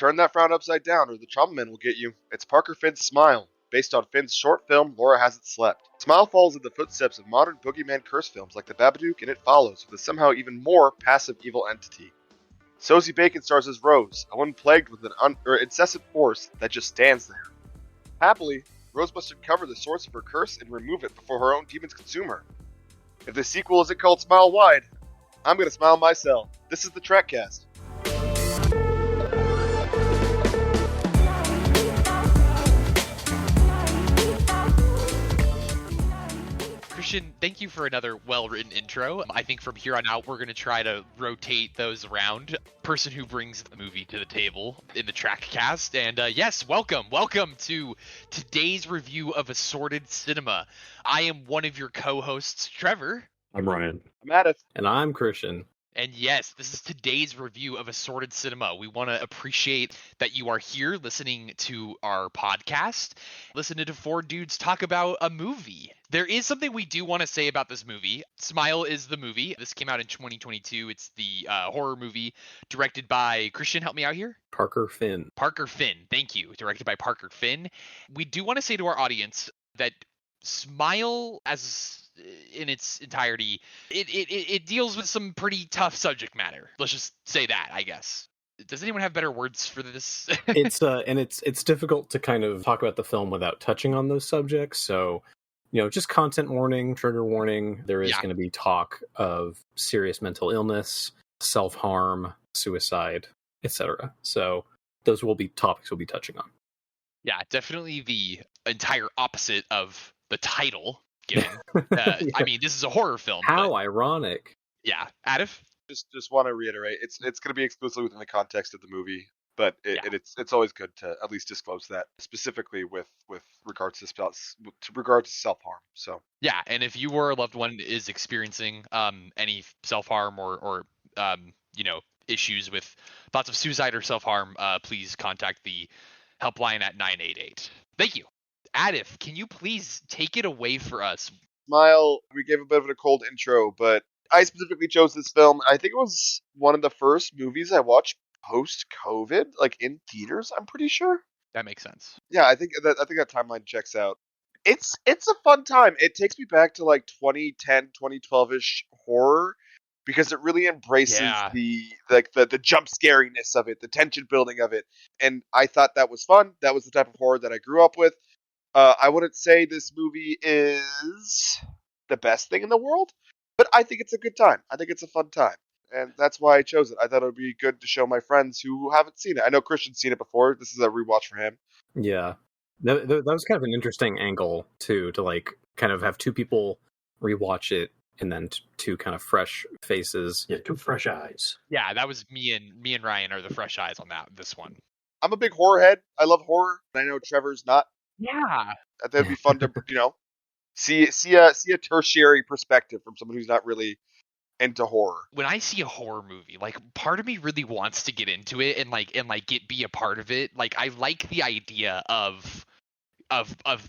Turn that frown upside down or the TraumaMan will get you. It's Parker Finn's Smile, based on Finn's short film Laura Hasn't Slept. Smile follows in the footsteps of modern boogeyman curse films like The Babadook, and It Follows with a somehow even more passive evil entity. Sosie Bacon stars as Rose, a woman plagued with an incessant force that just stands there. Happily, Rose must uncover the source of her curse and remove it before her own demons consume her. If the sequel isn't called Smile Wide, I'm gonna smile myself. This is the TRACcast. Christian, thank you for another well-written intro. I think from here on out, we're going to try to rotate those around. Person who brings the movie to the table in the TRACcast. And yes, welcome to today's review of Assorted Cinema. I am one of your co-hosts, Trevor. I'm Ryan. I'm Aref. And I'm Christian. And yes, this is today's review of Assorted Cinema. We want to appreciate that you are here listening to our podcast, listening to four dudes talk about a movie. There is something we do want to say about this movie. Smile is the movie. This came out in 2022. It's the horror movie directed by, Christian, help me out here? Parker Finn. Parker Finn, thank you. Directed by Parker Finn. We do want to say to our audience that Smile, as in its entirety, it deals with some pretty tough subject matter. Let's just say that, I guess. Does anyone have better words for this? It's difficult to kind of talk about the film without touching on those subjects. So, just content warning, trigger warning. There is going to be talk of serious mental illness, self-harm, suicide, etc. So those will be topics we'll be touching on. Yeah, definitely the entire opposite of the title given. I mean, this is a horror film. How ironic. Yeah. Aref? Just want to reiterate, it's going to be exclusively within the context of the movie, but it's always good to at least disclose that, specifically with regards to self-harm. So yeah, and if you or a loved one is experiencing any self-harm or issues with thoughts of suicide or self-harm, please contact the helpline at 988. Thank you. Aref, can you please take it away for us? Smile, we gave a bit of a cold intro, but I specifically chose this film. I think it was one of the first movies I watched post-COVID, like in theaters, I'm pretty sure. That makes sense. Yeah, I think that timeline checks out. It's a fun time. It takes me back to like 2010, 2012-ish horror, because it really embraces the jump scariness of it, the tension building of it. And I thought that was fun. That was the type of horror that I grew up with. I wouldn't say this movie is the best thing in the world, but I think it's a good time. I think it's a fun time. And that's why I chose it. I thought it would be good to show my friends who haven't seen it. I know Christian's seen it before. This is a rewatch for him. Yeah. That was kind of an interesting angle, too, to like kind of have two people rewatch it and then two kind of fresh faces. Yeah, two fresh eyes. Yeah, that was me and Ryan are the fresh eyes on this one. I'm a big horror head. I love horror. I know Trevor's not. Yeah. That'd be fun to, see a tertiary perspective from someone who's not really into horror. When I see a horror movie, like part of me really wants to get into it and be a part of it. Like I like the idea of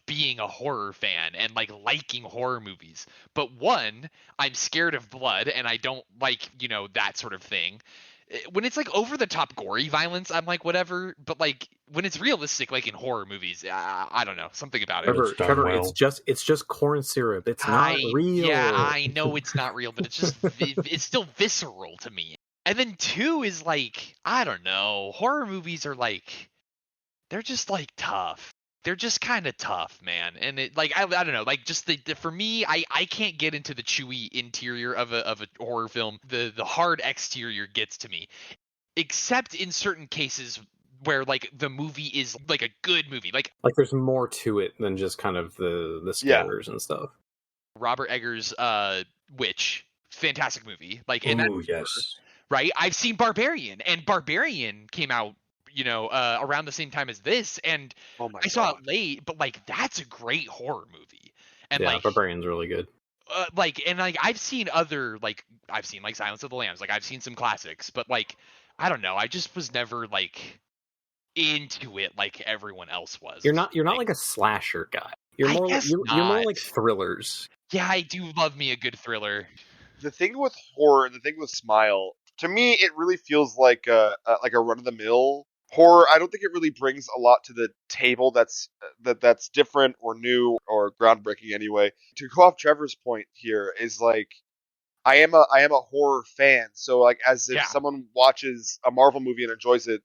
being a horror fan and like liking horror movies. But one, I'm scared of blood and I don't like, that sort of thing. When it's like over the top gory violence, I'm like whatever, but like when it's realistic, like in horror movies, I don't know, something about it. Trevor, it's just corn syrup. It's not real. Yeah, I know it's not real, but it's just it's still visceral to me. And then two is like, I don't know, horror movies are like, they're just like tough. They're just kind of tough, man. And it like I don't know, like just for me, I can't get into the chewy interior of a horror film. The hard exterior gets to me, except in certain cases where like the movie is like a good movie, like there's more to it than just kind of the scares and stuff. Robert Eggers' Witch, fantastic movie. Like, Yes, right. I've seen Barbarian, and Barbarian came out around the same time as this, and I saw it late, but like that's a great horror movie. And yeah, Barbarian's really good. I've seen Silence of the Lambs, like I've seen some classics, but like I don't know, I just was never like into it like everyone else was. You're not like a slasher guy. You're more like thrillers. Yeah, I do love me a good thriller. The thing with horror, the thing with Smile, to me, it really feels like a run of the mill horror, I don't think it really brings a lot to the table that's different or new or groundbreaking anyway. To go off Trevor's point here is like, I am a horror fan, so like as if someone watches a Marvel movie and enjoys it,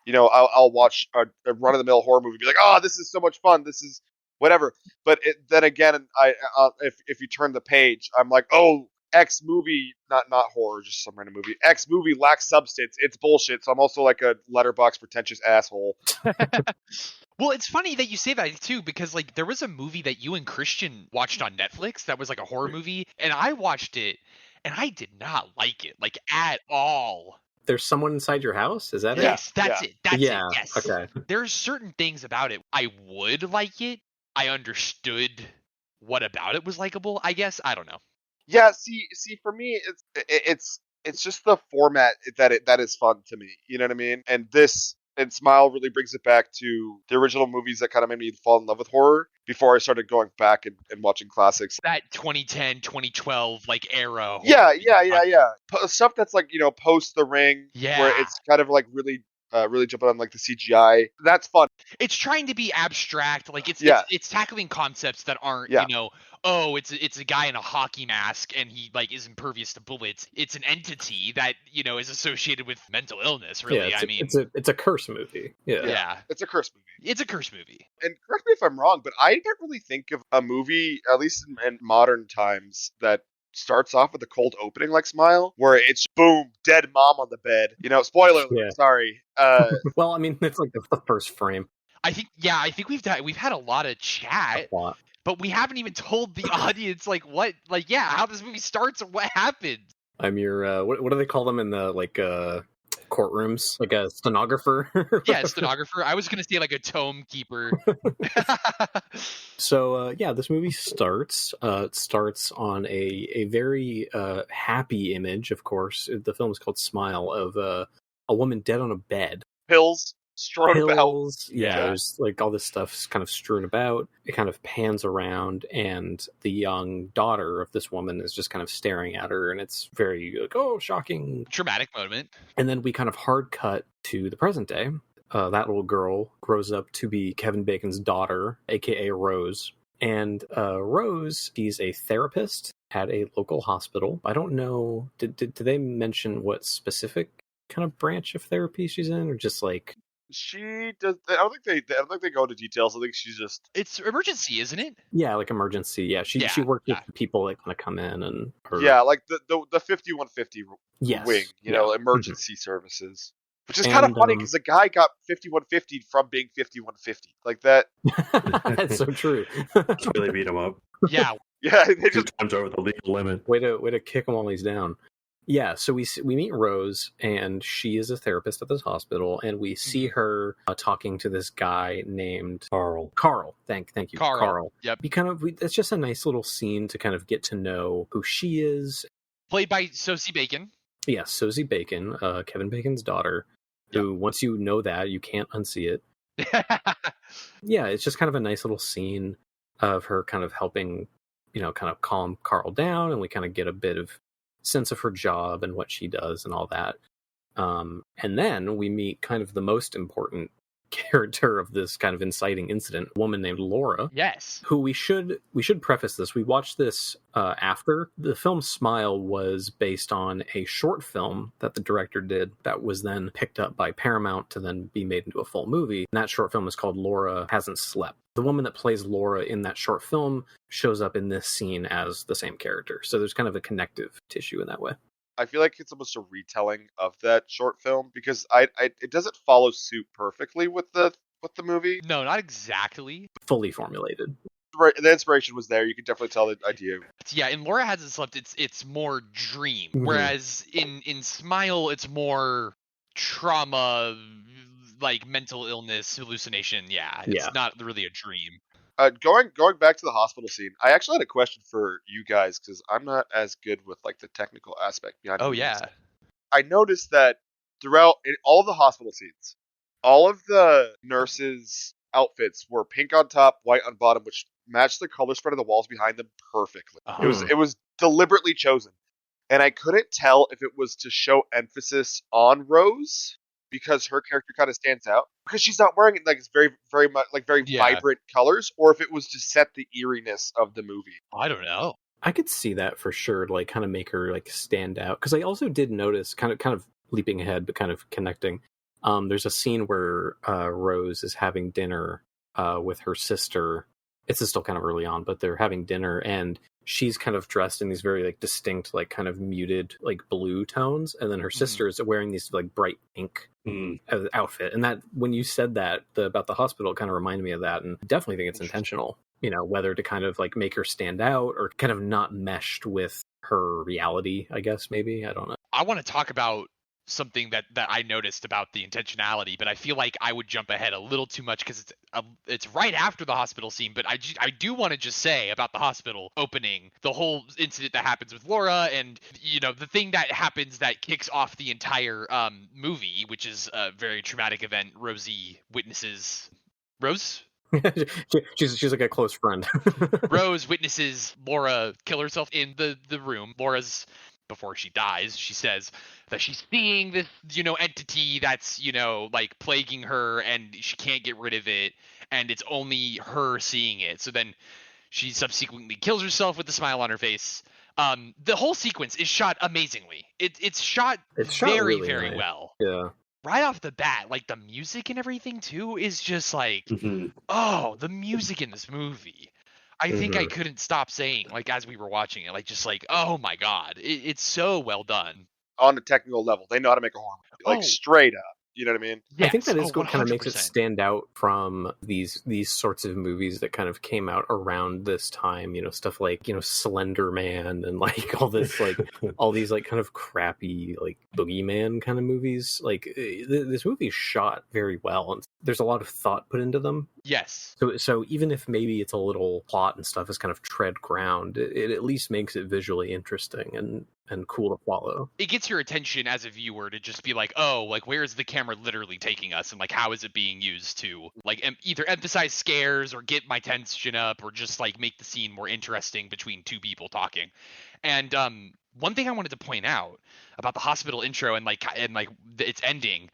I'll watch a run of the mill horror movie and be like, oh, this is so much fun, this is whatever. But then again, if you turn the page, I'm like, oh, X movie, not horror, just some random movie. X movie lacks substance. It's bullshit. So I'm also like a Letterboxd pretentious asshole. Well, it's funny that you say that too, because like there was a movie that you and Christian watched on Netflix that was like a horror movie, and I watched it, and I did not like it, like at all. There's someone inside your house? Is that it? Yes, that's it. That's it. Yes. Okay. There's certain things about it I would like it. I understood what about it was likable. I guess I don't know. Yeah, see, for me, it's just the format that is fun to me. You know what I mean? And Smile really brings it back to the original movies that kind of made me fall in love with horror before I started going back and watching classics. That 2010, 2012 like era. Yeah. Stuff that's like, post The Ring, where it's kind of like really jumping on like the CGI. That's fun. It's trying to be abstract, like it's tackling concepts that aren't, it's a guy in a hockey mask and he like is impervious to bullets. It's an entity that is associated with mental illness. Really, it's a curse movie. Yeah, it's a curse movie. It's a curse movie. And correct me if I'm wrong, but I can't really think of a movie, at least in modern times, that starts off with a cold opening like Smile, where it's boom, dead mom on the bed. Spoiler alert, sorry. Well, I mean, it's like the first frame. I think we've had a lot of chat, but we haven't even told the audience how this movie starts or what happens. I'm your what do they call them in the courtrooms, like a stenographer? Yeah, a stenographer. I was gonna say like a tome keeper. So this movie starts. It starts on a very happy image. Of course, the film is called Smile, of a woman dead on a bed. Pills strewn about. Yeah, there's like all this stuff's kind of strewn about. It kind of pans around, and the young daughter of this woman is just kind of staring at her, and it's very like, oh, shocking, dramatic moment. And then we kind of hard cut to the present day. That little girl grows up to be Kevin Bacon's daughter, aka Rose. And Rose, she's a therapist at a local hospital. I don't know, did they mention what specific kind of branch of therapy she's in, or just like she does? I don't think they go into details. I think she's just, it's emergency, isn't it? Yeah, like emergency. Yeah, she works with the people that kind of come in and like the 5150 wing, emergency services. Which is kind of funny because the guy got 5150 from being 5150. Like that. That's so true. That's really beat him up. Yeah. Yeah. They just 2 times over the legal limit. Way to kick him while he's down. Yeah. So we meet Rose, and she is a therapist at this hospital, and we see her talking to this guy named Carl. Thank you, Carl. Yep. It's just a nice little scene to kind of get to know who she is. Played by Sosie Bacon. Yeah, Sosie Bacon, Kevin Bacon's daughter. Who, once you know that, you can't unsee it. Yeah, it's just kind of a nice little scene of her kind of helping, kind of calm Carl down, and we kind of get a bit of sense of her job and what she does and all that. And then we meet kind of the most important character of this kind of inciting incident, a woman named Laura. Yes. Who we should preface this. We watched this after. The film Smile was based on a short film that the director did that was then picked up by Paramount to then be made into a full movie. And that short film is called Laura Hasn't Slept. The woman that plays Laura in that short film shows up in this scene as the same character. So there's kind of a connective tissue in that way. I feel like it's almost a retelling of that short film because it doesn't follow suit perfectly with the movie. No, not exactly. Fully formulated. The inspiration was there. You could definitely tell the idea. Yeah, in Laura Hasn't Slept, it's more dream, whereas in Smile, it's more trauma, like mental illness, hallucination. Yeah, it's not really a dream. Going back to the hospital scene, I actually had a question for you guys because I'm not as good with like the technical aspect behind. Oh yeah, I noticed that throughout all of the hospital scenes, all of the nurses' outfits were pink on top, white on bottom, which matched the color spread of the walls behind them perfectly. It was deliberately chosen, and I couldn't tell if it was to show emphasis on Rose because her character kind of stands out because she's not wearing it like it's very much like very vibrant colors, or if it was to set the eeriness of the movie. I don't know. I could see that for sure, to like kind of make her like stand out. Because I also did notice, kind of leaping ahead, but kind of connecting. There's a scene where Rose is having dinner with her sister. It's still kind of early on, but they're having dinner, and she's kind of dressed in these very like distinct, like kind of muted, like blue tones, and then her sister is wearing these like bright pink outfit. And that, when you said that about the hospital, it kind of reminded me of that, and I definitely think it's intentional. You know, whether to kind of like make her stand out or kind of not meshed with her reality, I guess, maybe. I don't know. I want to talk about something that I noticed about the intentionality, but I feel like I would jump ahead a little too much because it's right after the hospital scene. But I do want to just say about the hospital opening, the whole incident that happens with Laura, and you know, the thing that happens that kicks off the entire movie, which is a very traumatic event. Rosie witnesses Rose. she's like a close friend. Rose witnesses Laura kill herself in the room. Laura's, before she dies, she says that she's seeing this, you know, entity that's, you know, like plaguing her, and she can't get rid of it, and it's only her seeing it. So then she subsequently kills herself with a smile on her face. The whole sequence is shot amazingly. It's shot very, really very nice. Well. Yeah. Right off the bat, like the music and everything too is just like, oh, the music in this movie. I think I couldn't stop saying, like, as we were watching it, like, just like, oh my god, it's so well done. On a technical level, they know how to make a horror movie, like straight up. You know what I mean? Yes. I think that is what kind of makes it stand out from these sorts of movies that kind of came out around this time. You know, stuff like, you know, Slender Man and like all this, like all these like kind of crappy like boogeyman kind of movies. Like this movie is shot very well, and there's a lot of thought put into them. Yes. So even if maybe it's a little plot and stuff is kind of tread ground, it at least makes it visually interesting and cool to follow. It gets your attention as a viewer to just be like, oh, like, where is the camera literally taking us, and like, how is it being used to like either emphasize scares or get my tension up, or just like make the scene more interesting between two people talking. And one thing I wanted to point out about the hospital intro and its ending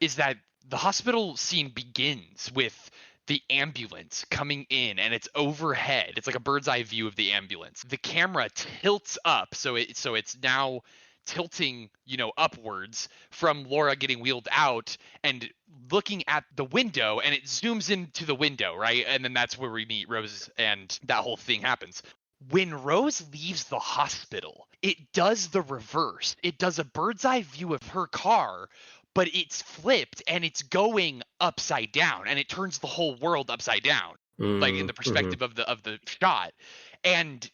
is that the hospital scene begins with the ambulance coming in, and it's overhead. It's like a bird's eye view of the ambulance. The camera tilts up, so it's now tilting, you know, upwards from Laura getting wheeled out and looking at the window, and it zooms into the window, right? And then that's where we meet Rose, and that whole thing happens. When Rose leaves the hospital, it does the reverse. It does a bird's eye view of her car, but it's flipped and it's going upside down, and it turns the whole world upside down, like in the perspective of the shot. And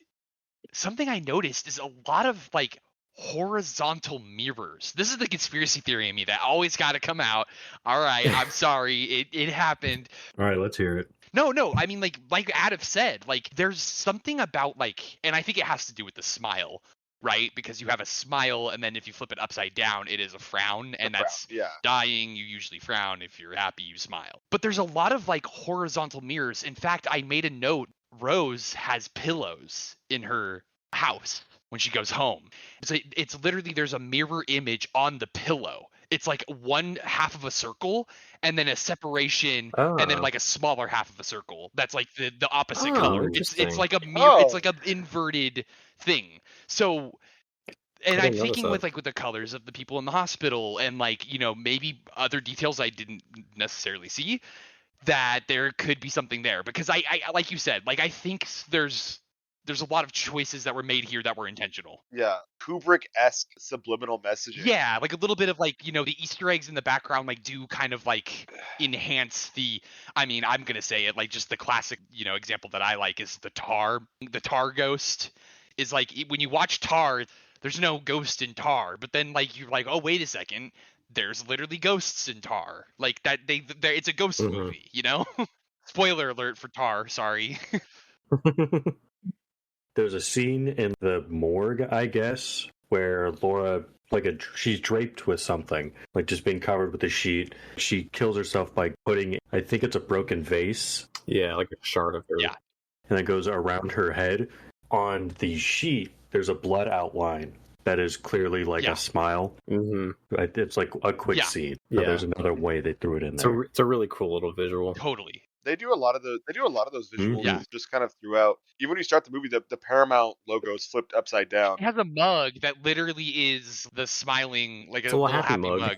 something I noticed is a lot of like horizontal mirrors. This is the conspiracy theory in me that always got to come out. All right, I'm sorry, it happened. All right, let's hear it. No, I mean, like Aref said, like there's something about like, and I think it has to do with the smile. Right? Because you have a smile, and then if you flip it upside down, it is a frown, and that's dying. You usually frown. If you're happy, you smile. But there's a lot of like horizontal mirrors. In fact, I made a note. Rose has pillows in her house when she goes home. It's literally, there's a mirror image on the pillow. It's like one half of a circle, and then a separation, and then like a smaller half of a circle. That's like the opposite color. It's like a mirror. It's like an inverted thing. So, and I'm thinking with the colors of the people in the hospital, and like, you know, maybe other details I didn't necessarily see, that there could be something there, because I like you said, like I think there's a lot of choices that were made here that were intentional. Yeah, Kubrick-esque subliminal messaging. Yeah, like a little bit of like, you know, the Easter eggs in the background like do kind of like enhance the, I mean, I'm gonna say it, like just the classic, you know, example that I like is the Tar ghost. Is like, when you watch Tar, there's no ghost in Tar, but then like you're like, oh wait a second, there's literally ghosts in Tar. Like that it's a ghost movie, you know? Spoiler alert for Tar, sorry. There's a scene in the morgue, I guess, where Laura, she's draped with something, like just being covered with a sheet. She kills herself by putting, I think it's a broken vase. Yeah, like a shard of her. Yeah. And it goes around her head. On the sheet, there's a blood outline that is clearly like a smile. Mm-hmm. It's like a quick scene. So there's another way they threw it in there. It's a really cool little visual. Totally. They do a lot of those visuals just kind of throughout. Even when you start the movie, the Paramount logo is flipped upside down. It has a mug that literally is the smiling, like it's a little happy mug.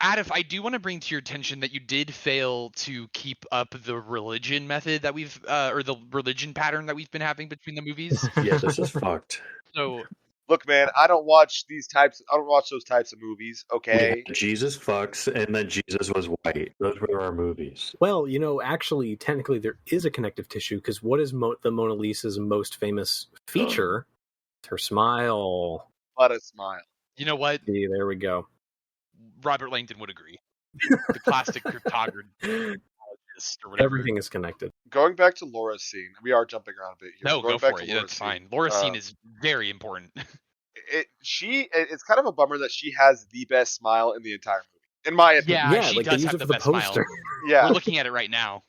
Aref, I do want to bring to your attention that you did fail to keep up the religion method that we've, or the religion pattern that we've been having between the movies. Yeah, this is fucked. So. Look, man, I don't watch those types of movies, okay? Yeah, Jesus fucks, and then Jesus was white. Those were our movies. Well, actually, technically, there is a connective tissue, because what is the Mona Lisa's most famous feature? Her smile. What a smile. You know what? See, there we go. Robert Langdon would agree. The plastic cryptography. Everything is connected. Going back to Laura's scene, we are jumping around a bit here. No, go for it. That's fine. Laura's scene is very important. It's kind of a bummer that she has the best smile in the entire movie, in my opinion. Yeah, she does have the best smile. Yeah, we're looking at it right now.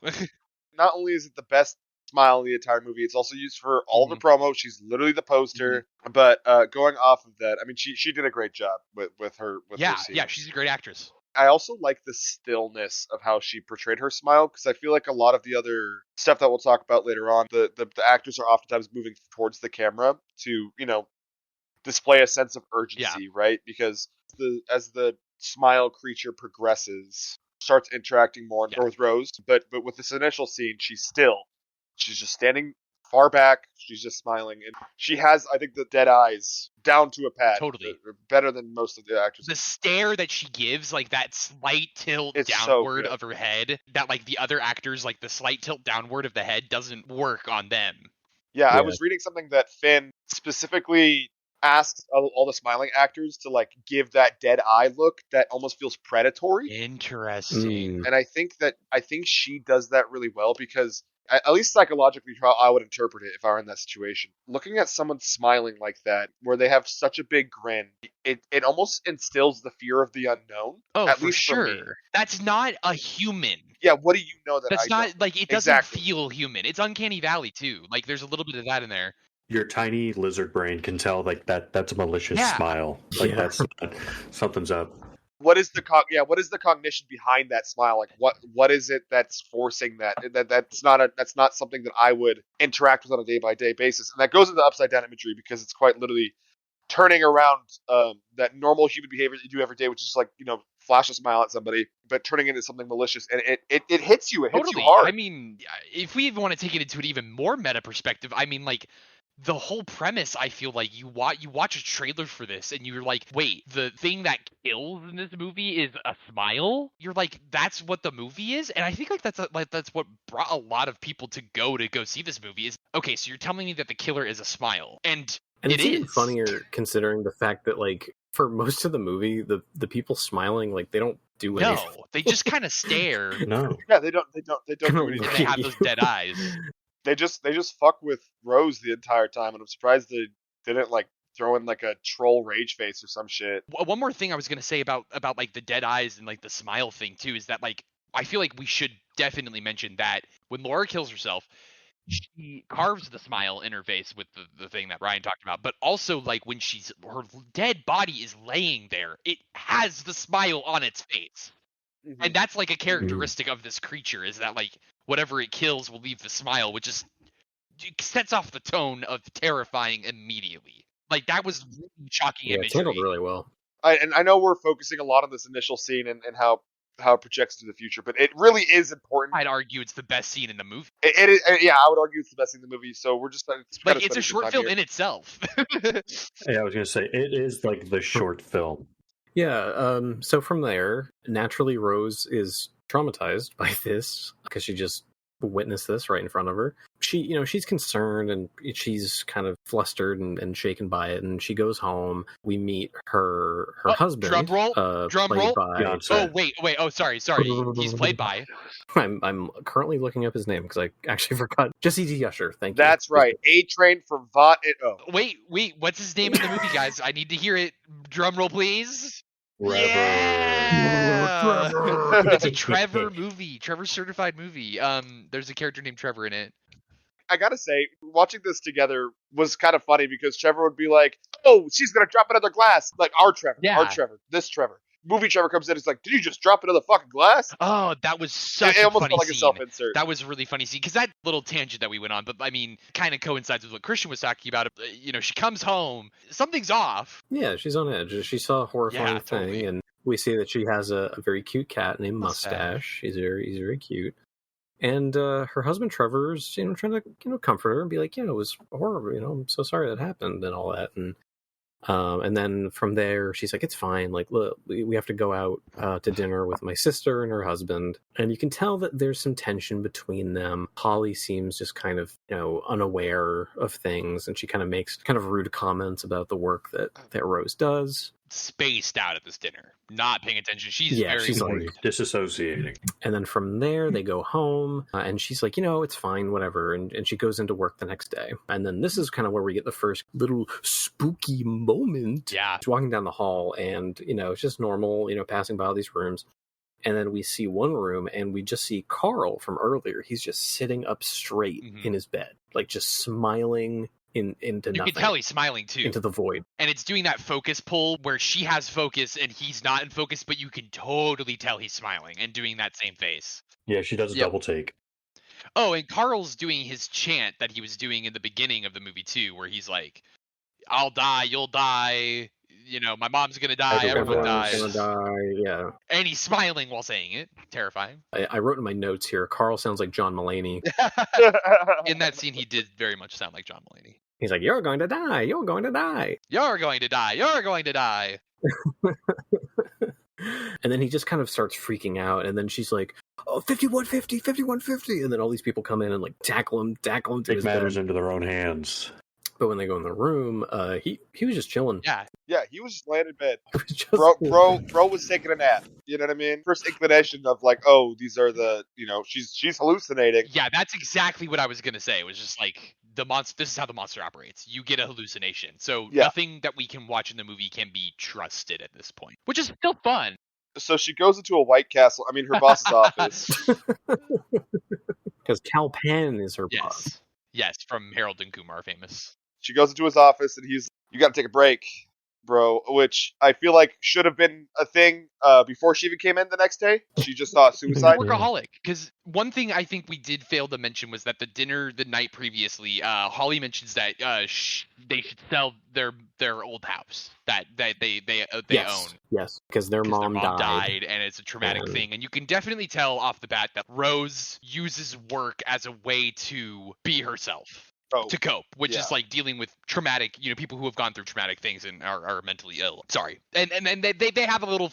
Not only is it the best smile in the entire movie, it's also used for all the promo. She's literally the poster. But going off of that, I mean, she did a great job with her. Her scene. Yeah, she's a great actress. I also like the stillness of how she portrayed her smile, because I feel like a lot of the other stuff that we'll talk about later on, the actors are oftentimes moving towards the camera to, display a sense of urgency, right? Because as the smile creature progresses, starts interacting more and more with Rose, but with this initial scene, she's just standing far back, she's just smiling, and she has, I think, the dead eyes down to a pad. Totally. Better than most of the actors. The stare that she gives, like that slight tilt downward of her head, that like the other actors, like the slight tilt downward of the head doesn't work on them. Yeah, I was reading something that Finn specifically asks all the smiling actors to like give that dead eye look that almost feels predatory. Interesting. And I think she does that really well, because at least psychologically how I would interpret it if I were in that situation. Looking at someone smiling like that, where they have such a big grin, it almost instills the fear of the unknown. Oh, at for least sure. For me. That's not a human. Yeah, what do you know that That's not, like, it doesn't feel human. It's Uncanny Valley, too. Like, there's a little bit of that in there. Your tiny lizard brain can tell, like, that's a malicious smile. Like, that's something's up. What is the cognition behind that smile? Like, what is it that's forcing that? That's not something that I would interact with on a day-by-day basis. And that goes into upside-down imagery, because it's quite literally turning around that normal human behavior that you do every day, which is like, flash a smile at somebody, but turning into something malicious, and it hits you. It hits you hard. I mean, if we even want to take it into an even more meta perspective, I mean, like, the whole premise, I feel like you watch a trailer for this and you're like, wait, the thing that kills in this movie is a smile? You're like, that's what the movie is? And I think that's what brought a lot of people to go see this movie is, okay, so you're telling me that the killer is a smile. And it's even funnier considering the fact that, like, for most of the movie, the people smiling, like, they don't do anything. No, they just kind of stare. No. Yeah, they don't do anything. And they have those dead eyes. They just fuck with Rose the entire time, and I'm surprised they didn't like throw in like a troll rage face or some shit. One more thing I was gonna say about like the dead eyes and like the smile thing too is that, like, I feel like we should definitely mention that when Laura kills herself, she carves the smile in her face with the thing that Ryan talked about, but also, like, when her dead body is laying there, it has the smile on its face. Mm-hmm. And that's like a characteristic of this creature, is that, like, whatever it kills will leave the smile, which just sets off the tone of terrifying immediately. Like, that was really shocking imagery. It's handled really well. I know we're focusing a lot on this initial scene and how it projects to the future, but it really is important. I'd argue it's the best scene in the movie. It is, yeah, I would argue it's the best scene in the movie, so we're just... It's a short film in itself. Yeah, I was going to say, it is like the short film. Yeah, so from there, naturally Rose is traumatized by this, because she just witnessed this right in front of her. She's concerned, and she's kind of flustered and shaken by it, and she goes home. We meet her husband. Drum roll. By... Oh, wait. Oh, sorry. He's played by... I'm currently looking up his name, because I actually forgot. Jesse D. Usher, thank you. That's right. A-Train from Vought It Oh. Wait, what's his name in the movie, guys? I need to hear it. Drum roll, please. Trevor. Yeah! It's a Trevor movie. Trevor certified movie. There's a character named Trevor in it. I gotta say, watching this together was kind of funny because Trevor would be like, "Oh, she's gonna drop another glass." Like our Trevor, this Trevor. Movie Trevor comes in, it's like, "Did you just drop another fucking glass?" Oh, that was such a almost funny felt like scene. a self-insert. That was a really funny scene because that little tangent that we went on, but I mean, kind of coincides with what Christian was talking about. You know, she comes home, something's off. Yeah, she's on edge. She saw a horrifying thing, totally. and we see that she has a very cute cat named Mustache. He's very cute. And her husband Trevor's, trying to comfort her and be like, it was horrible. I'm so sorry that happened and all that. And then from there, she's like, it's fine. Like, look, we have to go out to dinner with my sister and her husband. And you can tell that there's some tension between them. Holly seems just kind of, unaware of things. And she kind of makes kind of rude comments about the work that Rose does. Spaced out at this dinner, not paying attention. She's like disassociating. And then from there, they go home, and she's like, it's fine, whatever. And she goes into work the next day. And then this is kind of where we get the first little spooky moment. Yeah. She's walking down the hall, and, it's just normal, passing by all these rooms. And then we see one room, and we just see Carl from earlier. He's just sitting up straight in his bed, like just smiling into nothing. You can tell he's smiling too. Into the void. And it's doing that focus pull where she has focus and he's not in focus, but you can totally tell he's smiling and doing that same face. Yeah, she does a double take. Oh, and Carl's doing his chant that he was doing in the beginning of the movie too, where he's like, I'll die, you'll die, my mom's gonna die, everyone dies. Gonna die, yeah. And he's smiling while saying it. Terrifying. I wrote in my notes here, Carl sounds like John Mulaney. In that scene, he did very much sound like John Mulaney. He's like, you're going to die, you're going to die. You're going to die, you're going to die. And then he just kind of starts freaking out, and then she's like, oh, 5150, 5150. And then all these people come in and like tackle him to Take his matters bed. into their own hands. But when they go in the room, he was just chilling. Yeah, he was just laying in bed. Bro was taking a nap. You know what I mean? First inclination of like, oh, these are the, she's hallucinating. Yeah, that's exactly what I was gonna say. It was just like the monster. This is how the monster operates. You get a hallucination. So nothing that we can watch in the movie can be trusted at this point, which is still fun. So she goes into a White Castle. I mean, her boss's office. Because Cal Penn is her boss. Yes, from Harold and Kumar, famous. She goes into his office and he's, you got to take a break, bro, which I feel like should have been a thing before she even came in the next day. She just thought suicide. Workaholic. Because one thing I think we did fail to mention was that the dinner the night previously, Holly mentions that they should sell their old house that they own. Yes, because their mom died, and it's a traumatic thing. And you can definitely tell off the bat that Rose uses work as a way to be herself. To cope, which is like dealing with traumatic, people who have gone through traumatic things and are mentally ill. Sorry. And they have a little,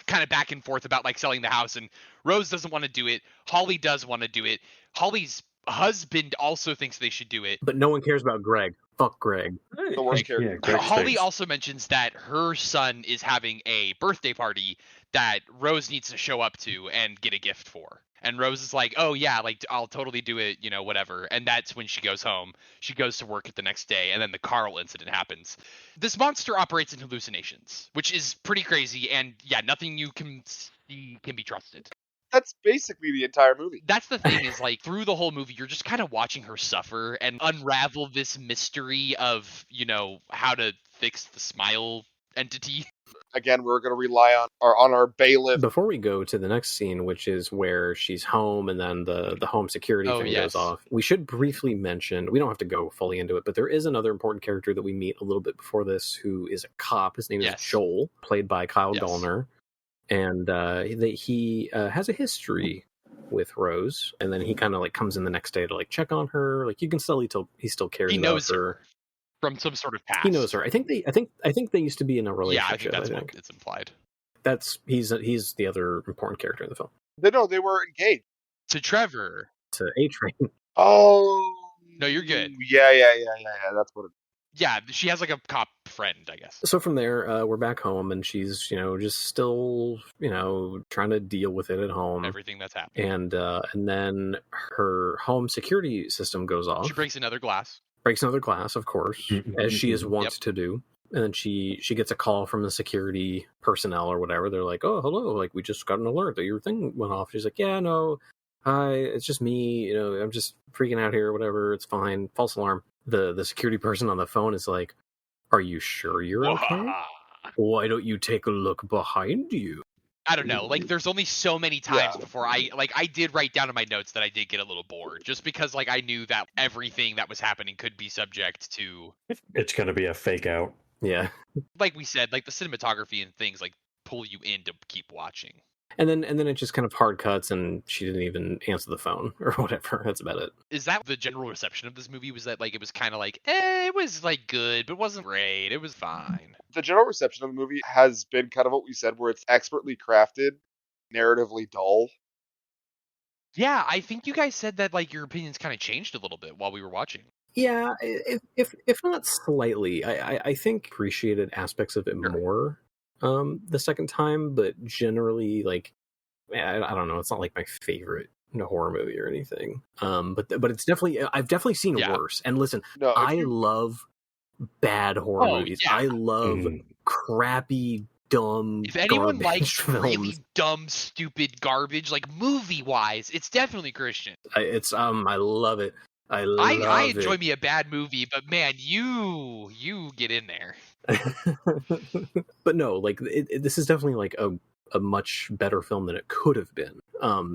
kind of back and forth about like selling the house, and Rose doesn't want to do it. Holly does want to do it. Holly's husband also thinks they should do it. But no one cares about Greg. Fuck Greg. The worst character. Yeah, Holly also mentions that her son is having a birthday party that Rose needs to show up to and get a gift for. And Rose is like, oh, yeah, like, I'll totally do it, whatever. And that's when she goes home. She goes to work the next day, and then the Carl incident happens. This monster operates in hallucinations, which is pretty crazy. And, yeah, nothing you can see can be trusted. That's basically the entire movie. That's the thing is, like, through the whole movie, you're just kind of watching her suffer and unravel this mystery of, how to fix the smile entity. Again, we're going to rely on our bailiff. Before we go to the next scene, which is where she's home and then the home security thing goes off, we should briefly mention, we don't have to go fully into it, but there is another important character that we meet a little bit before this who is a cop. His name is Joel, played by Kyle Gallner. And he has a history with Rose, and then he kind of like comes in the next day to like check on her. Like you can still he still cares about her. He knows her from some sort of past. He knows her. I think they used to be in a relationship. Yeah, I think that's what it's implied. He's the other important character in the film. They were engaged. To Trevor. To A-Train. Oh. No, you're good. Yeah. That's what it is. Yeah, she has like a cop friend, I guess. So from there, we're back home, and she's, just still, trying to deal with it at home. Everything that's happening. And then her home security system goes off. She breaks another glass. Of course, as she is wont to do. And then she gets a call from the security personnel or whatever. They're like, oh, hello, like we just got an alert that your thing went off. She's like, yeah, no, hi, it's just me, I'm just freaking out here, whatever, it's fine, false alarm. The security person on the phone is like, are you sure you're okay? Why don't you take a look behind you? I don't know. Like, there's only so many times before I did write down in my notes that I did get a little bored, just because like I knew that everything that was happening could be subject to. It's gonna be a fake out. Yeah. Like we said, like the cinematography and things like pull you in to keep watching. And then it just kind of hard cuts, and she didn't even answer the phone or whatever. That's about it. Is that the general reception of this movie? Was that like it was kind of like, it was like good, but it wasn't great. It was fine. The general reception of the movie has been kind of what we said, where it's expertly crafted, narratively dull. Yeah, I think you guys said that like your opinions kind of changed a little bit while we were watching. Yeah, if not slightly, I think appreciated aspects of it more the second time, but generally, like, I don't know, it's not like my favorite horror movie or anything. But it's definitely, I've definitely seen worse. And listen, I love bad horror movies. Yeah. I love crappy, dumb. If anyone likes films, really dumb, stupid garbage, like movie wise, it's definitely Christian. I love it. I enjoy me a bad movie, but man, you get in there. But no, like this is definitely like a much better film than it could have been.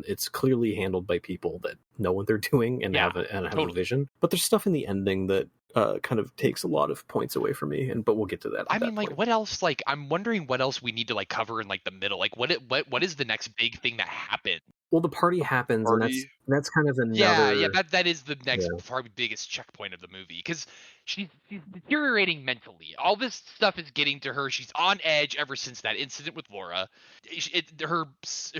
It's clearly handled by people that know what they're doing and have a vision. But there's stuff in the ending that kind of takes a lot of points away from me. But we'll get to that. I mean, like, what else? Like, I'm wondering what else we need to like cover in like the middle. Like, what is the next big thing that happened? Well, the party happens, and that's kind of another. Yeah, that is the next probably biggest checkpoint of the movie, because she's deteriorating mentally. All this stuff is getting to her. She's on edge ever since that incident with Laura.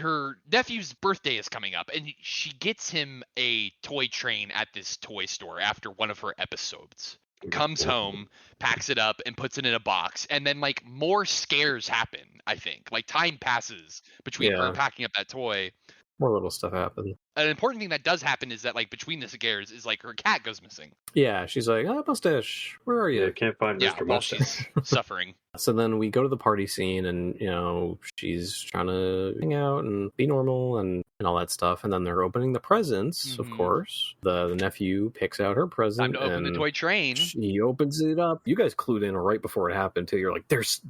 Her nephew's birthday is coming up, and she gets him a toy train at this toy store after one of her episodes. Comes home, packs it up, and puts it in a box, and then like more scares happen. I think like time passes between her packing up that toy. More little stuff happens. An important thing that does happen is that, like, between the scares is, like, her cat goes missing. Yeah, she's like, Mustache, where are you? I can't find Mr. Mustache. She's suffering. So then we go to the party scene, and, she's trying to hang out and be normal and all that stuff. And then they're opening the presents, of course. The nephew picks out her present. Time to open the toy train. She opens it up. You guys clued in right before it happened, too. You're like, that's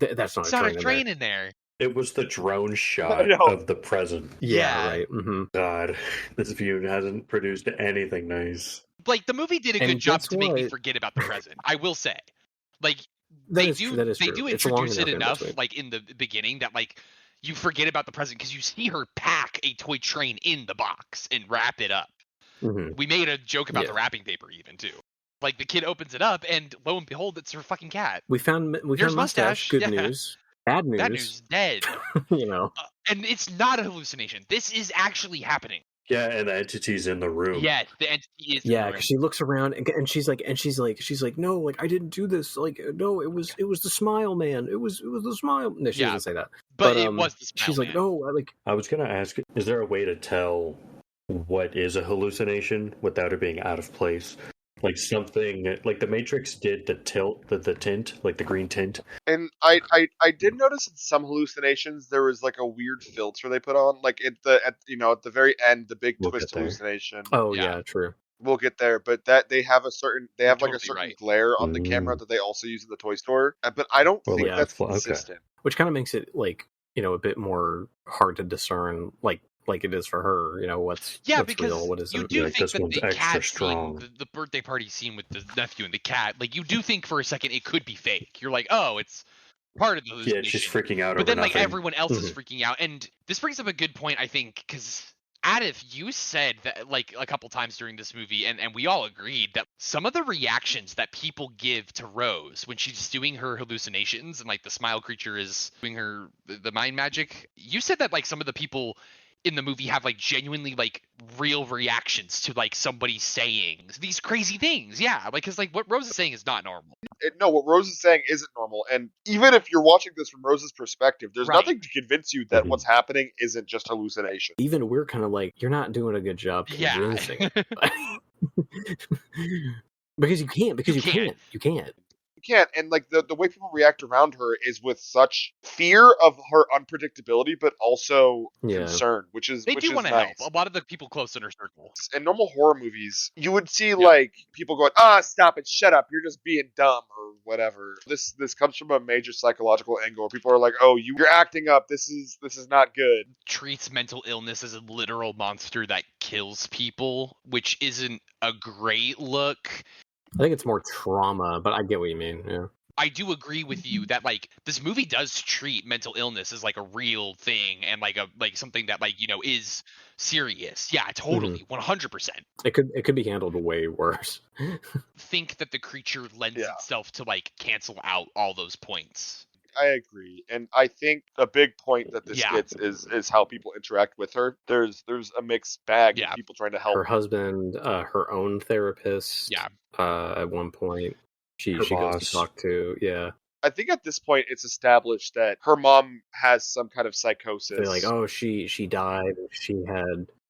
not a train in there. It was the drone shot of the present. Yeah. Right. Mm-hmm. God, this view hasn't produced anything nice. Like, the movie did a good job to make me forget about the present, I will say. Like, they do introduce it enough, like, in the beginning that, like, you forget about the present because you see her pack a toy train in the box and wrap it up. Mm-hmm. We made a joke about the wrapping paper even, too. Like, the kid opens it up, and lo and behold, it's her fucking cat. We found Mustache. Good news. Bad news. That news is dead. And it's not a hallucination. This is actually happening. Yeah, and the entity's in the room. Yes, the entity is in the room. Yeah, because she looks around and she's like, no, like I didn't do this. Like, no, it was the smile man. It was the smile. No, she doesn't say that. But it was the smile she's man. Like, no, I was gonna ask, is there a way to tell what is a hallucination without it being out of place? Like something like the Matrix did the tint, like the green tint. And I did notice in some hallucinations there was like a weird filter they put on, like at the very end, the big twist hallucination. Oh yeah, true. We'll get there, but that they have a certain glare on the camera that they also use in the toy store. But I don't think that's consistent. Okay. Which kind of makes it like a bit more hard to discern, like it is for her, what's real, what isn't. You do think that the cat scene, the birthday party scene with the nephew and the cat, like you do think for a second it could be fake. You're like, oh, it's part of the hallucination. Yeah, she's freaking out. But then nothing. Like everyone else is freaking out, and this brings up a good point, I think, because Aref, you said that like a couple times during this movie, and we all agreed that some of the reactions that people give to Rose when she's doing her hallucinations and like the smile creature is doing her the mind magic. You said that like some of the people in the movie have like genuinely like real reactions to like somebody saying these crazy things. Yeah, like because like what Rose is saying is not normal. No, what Rose is saying isn't normal. And even if you're watching this from Rose's perspective, there's nothing to convince you that what's happening isn't just hallucination. Even we're kind of like, you're not doing a good job convincing. Because you can't. You can't. can't. And like the way people react around her is with such fear of her unpredictability, but also concern, which is they do want to help. A lot of the people close in her circle. In normal horror movies, you would see like people going, stop it, shut up, you're just being dumb or whatever. This comes from a major psychological angle where people are like, oh, you're acting up. This is not good. Treats mental illness as a literal monster that kills people, which isn't a great look. I think it's more trauma, but I get what you mean. Yeah. I do agree with you that like this movie does treat mental illness as like a real thing and like something that like, you know, is serious. Yeah, totally. 100%. It could be handled way worse. Think that the creature lends itself to like cancel out all those points. I agree, and I think a big point that this gets is how people interact with her. There's a mixed bag of people trying to help. Her husband, her own therapist. Yeah. At one point, she goes to talk to. Yeah. I think at this point it's established that her mom has some kind of psychosis. They're like, oh, she died.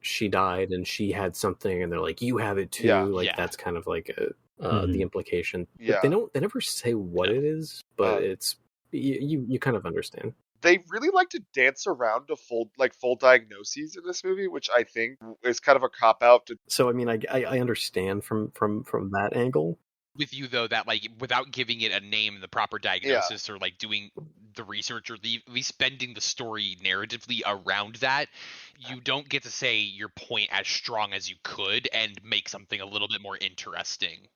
She died, and she had something, and they're like, you have it too. Yeah. That's kind of like the implication. Yeah. But they never say what it is, but it's. You kind of understand. They really like to dance around to full diagnoses in this movie, which I think is kind of a cop out. So I mean, I understand from that angle. With you though, that like without giving it a name and the proper diagnosis or like doing the research or at least bending the story narratively around that, you don't get to say your point as strong as you could and make something a little bit more interesting.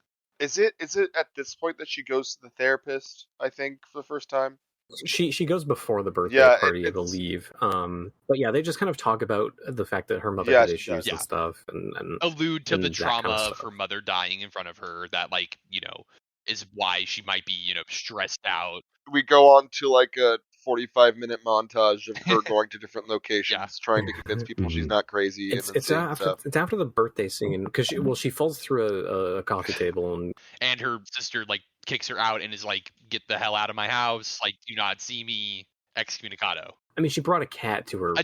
Is it at this point that she goes to the therapist, I think, for the first time? She goes before the birthday party, I believe. But yeah, they just kind of talk about the fact that her mother had issues and stuff, and allude to the trauma of her mother dying in front of her. That, like, you know, is why she might be, you know, stressed out. We go on to like a 45-minute montage of her going to different locations, trying to convince people she's not crazy. It's after the birthday scene because she falls through a coffee table and her sister like kicks her out and is like, "Get the hell out of my house! Like, do not see me!" Excommunicado. I mean, she brought a cat to her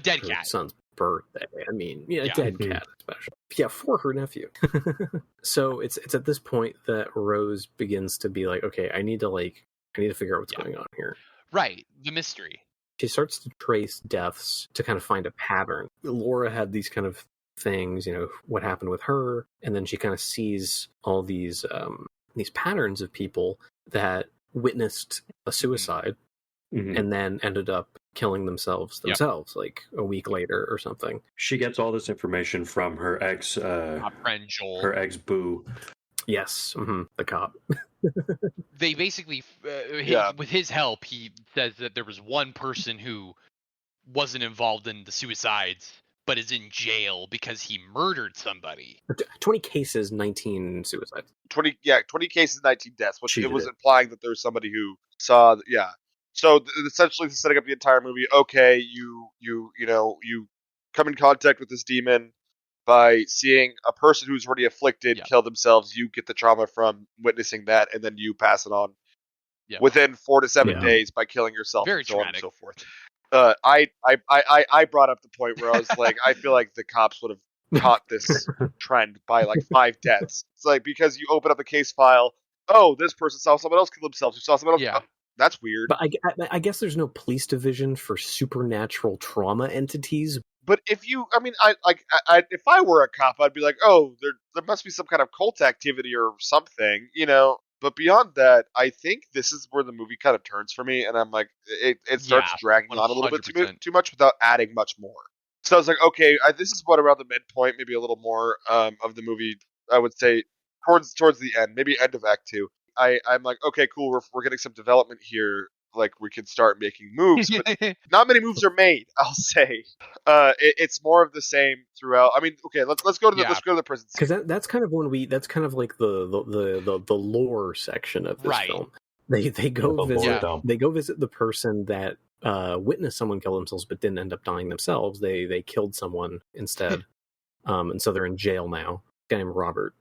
son's birthday. I mean, a dead cat, especially. Yeah, for her nephew. So it's at this point that Rose begins to be like, okay, I need to figure out what's going on here. Right, the mystery. She starts to trace deaths to kind of find a pattern. Laura had these kind of things, you know, what happened with her, and then she kind of sees all these patterns of people that witnessed a suicide and then ended up killing themselves like a week later or something. She gets all this information from her ex friend Joel, her ex boo. Yes, the cop. They basically, with his help, he says that there was one person who wasn't involved in the suicides, but is in jail because he murdered somebody. 20 cases, 19 suicides. 20 cases, 19 deaths. Which it was implying that there was somebody who saw. So essentially, setting up the entire movie. Okay, you come in contact with this demon by seeing a person who's already afflicted kill themselves. You get the trauma from witnessing that, and then you pass it on within 4 to 7 days by killing yourself. Very and so traumatic. on and so forth. I brought up the point where I was like, I feel like the cops would have caught this trend by like 5 deaths. It's like, because you open up a case file, oh, this person saw someone else kill themselves, who saw someone else. Oh, that's weird. But I guess there's no police division for supernatural trauma entities. But if I were a cop, I'd be like, oh, there must be some kind of cult activity or something, you know. But beyond that, I think this is where the movie kind of turns for me, and I'm like, it starts dragging 100%. On a little bit too much without adding much more. So I was like, okay, this is what around the midpoint, maybe a little more of the movie. I would say towards the end, maybe end of Act 2. I'm like, okay, cool, we're getting some development here. Like, we can start making moves, but not many moves are made, I'll say. It's more of the same throughout. I mean, okay, let's go to the prison scene. Because that's kind of that's kind of like the lore section of this film. They go visit the person that witnessed someone kill themselves but didn't end up dying themselves. They killed someone instead, and so they're in jail now. A guy named Robert.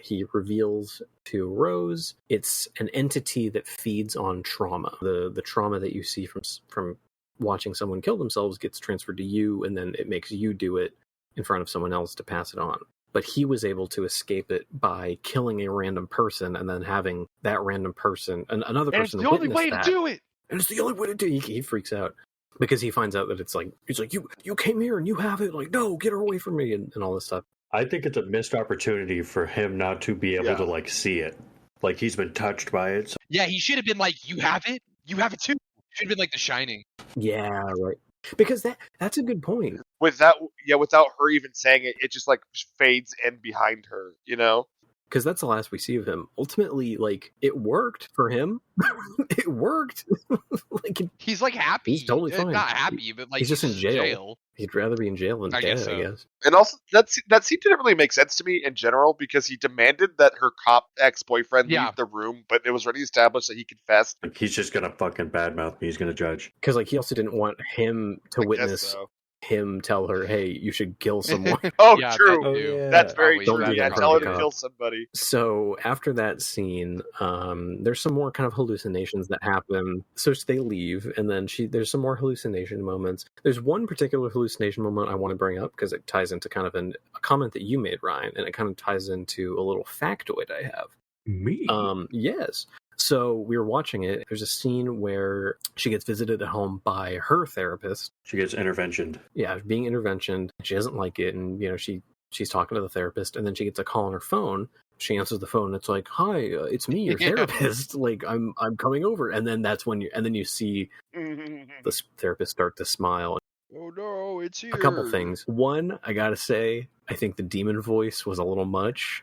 He reveals to Rose it's an entity that feeds on trauma. The trauma that you see from watching someone kill themselves gets transferred to you, and then it makes you do it in front of someone else to pass it on. but he was able to escape it by killing a random person and then having that random person, another person, it's the only way to do it. And it's the only way to do it. He freaks out because he finds out that it's like, he's like, you came here and you have it. Like, no, get her away from me, and all this stuff. I think it's a missed opportunity for him not to be able to like see it. Like, he's been touched by it. So. Yeah, he should have been like, you have it? You have it too. Should have been like The Shining. Yeah, right. Because that's a good point. Without her even saying it, it just like fades in behind her, you know? Because that's the last we see of him. Ultimately, like, it worked for him. It worked. Like, he's like happy. He's totally fine. Not happy, but like he's just in jail. He'd rather be in jail than dead, I guess. And also, that scene didn't really make sense to me in general because he demanded that her cop ex-boyfriend leave the room, but it was already established that he confessed. Like, he's just gonna fucking badmouth me. He's gonna judge. Because like he also didn't want him to witness him tell her, "Hey, you should kill someone." True. That's very true. Yeah, tell her to kill somebody. So after that scene, there's some more kind of hallucinations that happen. So they leave, and then there's some more hallucination moments. There's one particular hallucination moment I want to bring up because it ties into kind of a comment that you made, Ryan, and it kind of ties into a little factoid I have. Me? Yes. So we were watching it. There's a scene where she gets visited at home by her therapist. She gets interventioned. Yeah, being interventioned. She doesn't like it, and she's talking to the therapist, and then she gets a call on her phone. She answers the phone. And it's like, "Hi, it's me, your therapist. Like, I'm coming over." And then that's when you see the therapist start to smile. Oh no, it's here. A couple things. One, I gotta say, I think the demon voice was a little much.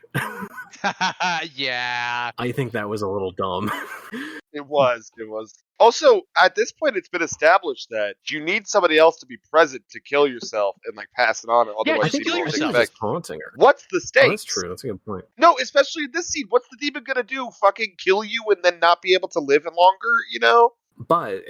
Yeah. I think that was a little dumb. It was. Also, at this point, it's been established that you need somebody else to be present to kill yourself and like pass it on. Otherwise, I think kill yourself. Just haunting her. What's the stakes? Oh, that's true. That's a good point. No, especially in this scene. What's the demon gonna do? Fucking kill you and then not be able to live longer? You know? But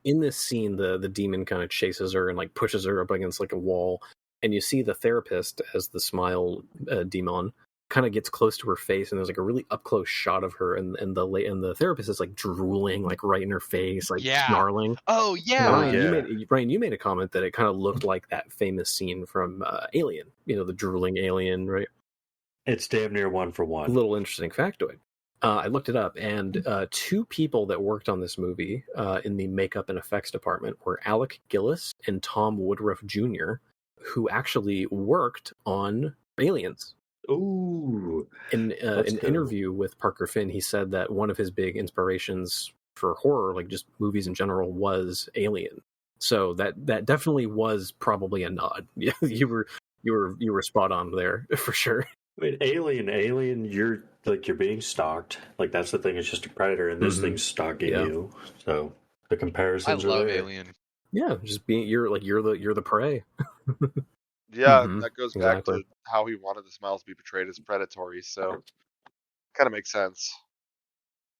in this scene, the demon kind of chases her and like pushes her up against like a wall, and you see the therapist as the smile demon kind of gets close to her face, and there's like a really up close shot of her, and the therapist is like drooling like right in her face, like snarling. Oh yeah. Brian, you made a comment that it kind of looked like that famous scene from Alien. You know, the drooling alien, right? It's damn near one for one. A little interesting factoid. I looked it up, and two people that worked on this movie in the makeup and effects department were Alec Gillis and Tom Woodruff Jr., who actually worked on Aliens. Ooh. In an interview with Parker Finn, he said that one of his big inspirations for horror, like just movies in general, was Alien. So that definitely was probably a nod. Yeah, you were spot on there for sure. I mean, Alien, you're being stalked. Like, that's the thing, it's just a predator, and this thing's stalking you. So the comparisons are there. I love Alien. Yeah, just you're the prey. Yeah, that goes back to how he wanted the smiles to be portrayed as predatory, so kind of makes sense.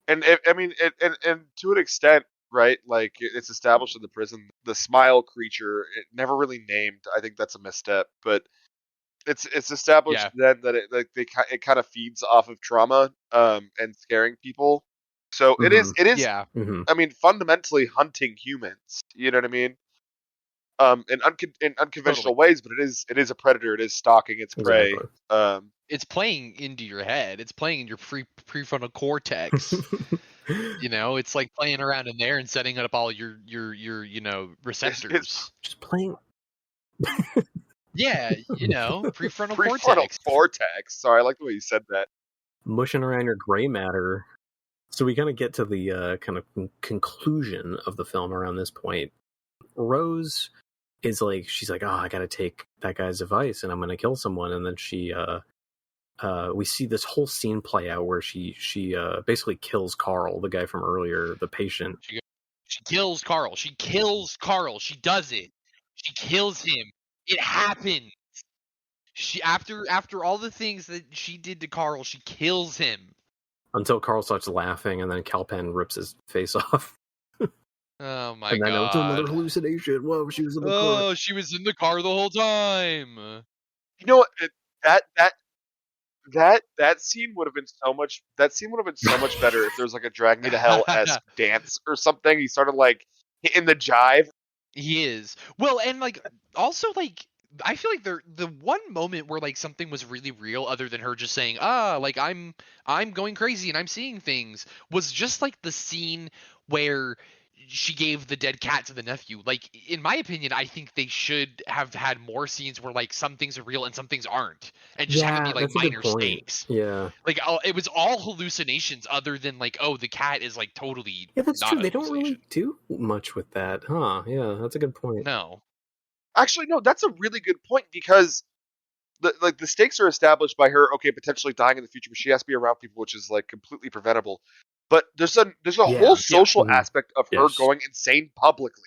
And and to an extent, right? Like, it's established in the prison, the smile creature, it never really named. I think that's a misstep, but it's established then that it kind of feeds off of trauma and scaring people. So it is. Yeah. I mean, fundamentally hunting humans. You know what I mean? In unconventional ways, but it is a predator. It is stalking its prey. Exactly. It's playing into your head. It's playing in your prefrontal cortex. You know, it's like playing around in there and setting up all your receptors. It's just playing. Yeah, prefrontal cortex. Sorry, I like the way you said that. Mushing around your gray matter. So we kind of get to the kind of conclusion of the film around this point. Rose is like, she's like, I gotta take that guy's advice and I'm gonna kill someone. And then she, we see this whole scene play out where she basically kills Carl, the guy from earlier, the patient. She kills Carl. She does it. She kills him. It happened. She after all the things that she did to Carl, she kills him. Until Carl starts laughing, and then Calpen rips his face off. Oh my god! And then it's another hallucination. Whoa, she was in the car. Oh, she was in the car the whole time. You know what? That scene would have been so much. That scene would have been so much better if there was like a Drag Me to Hell-esque dance or something. He started like hitting the jive. He is. Well, and like also like I feel like the one moment where like something was really real, other than her just saying, like I'm going crazy and I'm seeing things, was just like the scene where she gave the dead cat to the nephew. Like, in my opinion, I think they should have had more scenes where like some things are real and some things aren't, and just have it be like minor stakes. Yeah, like it was all hallucinations, other than like, oh, the cat is like totally that's not true. a They don't really hallucination. do much with that, huh? Yeah, that's a good point. No. Actually, no, that's a really good point, because the stakes are established by her, okay, potentially dying in the future, but she has to be around people, which is like completely preventable. But there's a whole social aspect of her going insane publicly,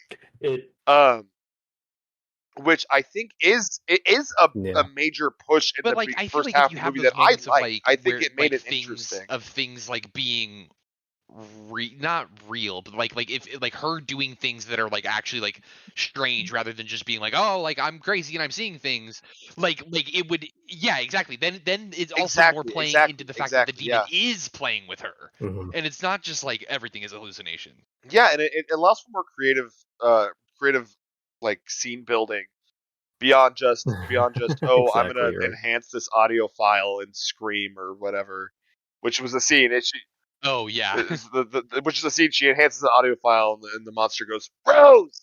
which I think is a major push in the first half of the movie that I like. I think it made it interesting. Of things like being not real, but like if like her doing things that are like actually like strange, rather than just being like, oh, like I'm crazy and I'm seeing things, like it would, yeah, exactly. Then it's also more playing into the fact that the demon is playing with her, and it's not just like everything is a hallucination. Yeah, and it allows for more creative like scene building beyond just oh, exactly, I'm gonna enhance this audio file and scream or whatever, which was a scene. Oh yeah, which is a scene. She enhances the audio file, and the monster goes, "Rose."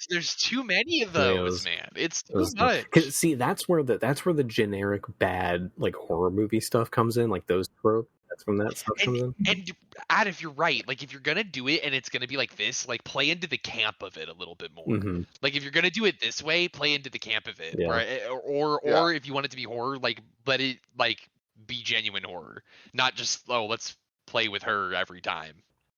There's too many of those, man. It's too much. See, that's where the generic bad like horror movie stuff comes in, like those tropes. That's when that stuff comes in. And Aref, you're right. Like, if you're gonna do it and it's gonna be like this, like play into the camp of it a little bit more. Mm-hmm. Like, if you're gonna do it this way, play into the camp of it. Yeah. Or if you want it to be horror, like let it like be genuine horror, not just let's play with her every time.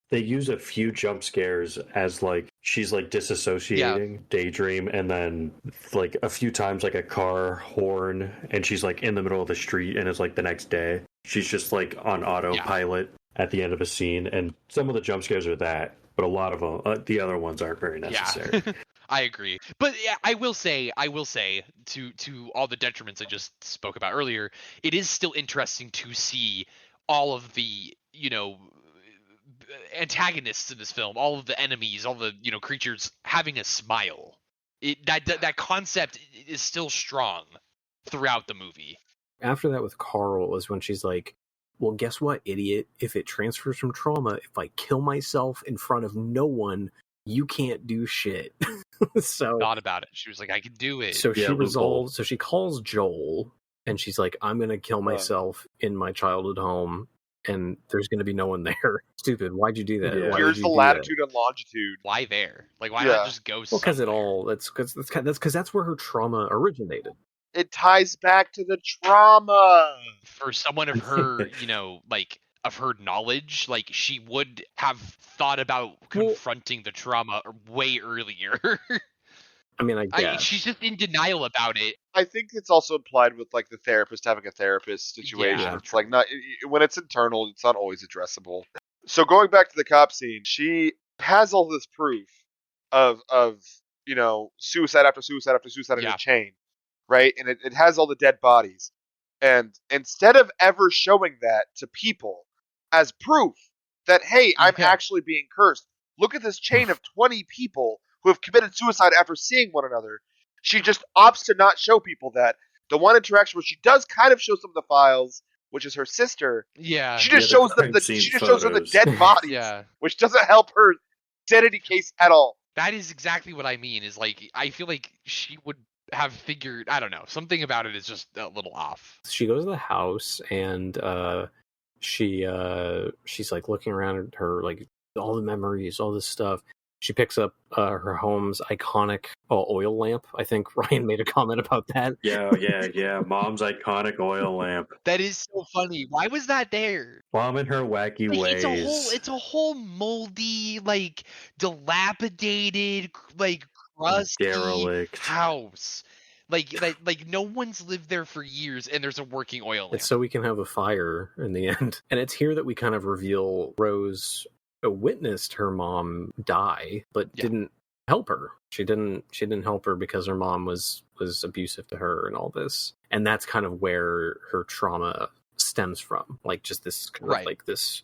They use a few jump scares as like she's like disassociating, daydream, and then like a few times like a car horn, and she's like in the middle of the street, and it's like the next day. She's just like on autopilot at the end of a scene, and some of the jump scares are that, but a lot of them, the other ones aren't very necessary. Yeah. I agree, but yeah, I will say to all the detriments I just spoke about earlier, it is still interesting to see all of the antagonists in this film, all of the enemies, all the creatures having a smile. That concept is still strong throughout the movie. After that with Carl was when she's like, well, guess what, idiot? If it transfers from trauma, if I kill myself in front of no one, you can't do shit. So thought about it. She was like, I can do it. So she resolves. So she calls Joel and she's like, I'm going to kill myself in my childhood home. And there's going to be no one there. Stupid. Why'd you do that? Yeah. Here's the latitude and longitude. Why there? Like, why not just go somewhere? Well, because that's where her trauma originated. It ties back to the trauma. For someone of her, of her knowledge, like she would have thought about confronting the trauma way earlier. I mean, I guess. She's just in denial about it. I think it's also implied with like the therapist having a therapist situation. Yeah, it's like not when it's internal, it's not always addressable. So going back to the cop scene, she has all this proof of suicide after suicide after suicide in a chain, right? And it has all the dead bodies. And instead of ever showing that to people as proof that, hey, I'm actually being cursed, look at this chain of 20 people who have committed suicide after seeing one another. She just opts to not show people that. The one interaction where she does kind of show some of the files, which is her sister. Yeah. She just shows them shows her the dead bodies, which doesn't help her sanity case at all. That is exactly what I mean. Is like I feel like she would have figured. I don't know. Something about it is just a little off. She goes to the house and she's like looking around at her, like all the memories, all this stuff. She picks up her home's iconic oil lamp. I think Ryan made a comment about that. Yeah. Mom's iconic oil lamp. That is so funny. Why was that there? Mom and her wacky ways. It's a whole moldy, like dilapidated, like crusty derelict house. Like no one's lived there for years, and there's a working oil lamp. It's so we can have a fire in the end. And it's here that we kind of reveal Rose witnessed her mom die, but didn't help her. She didn't help her because her mom was abusive to her and all this. And that's kind of where her trauma stems from. Like just this kind of like this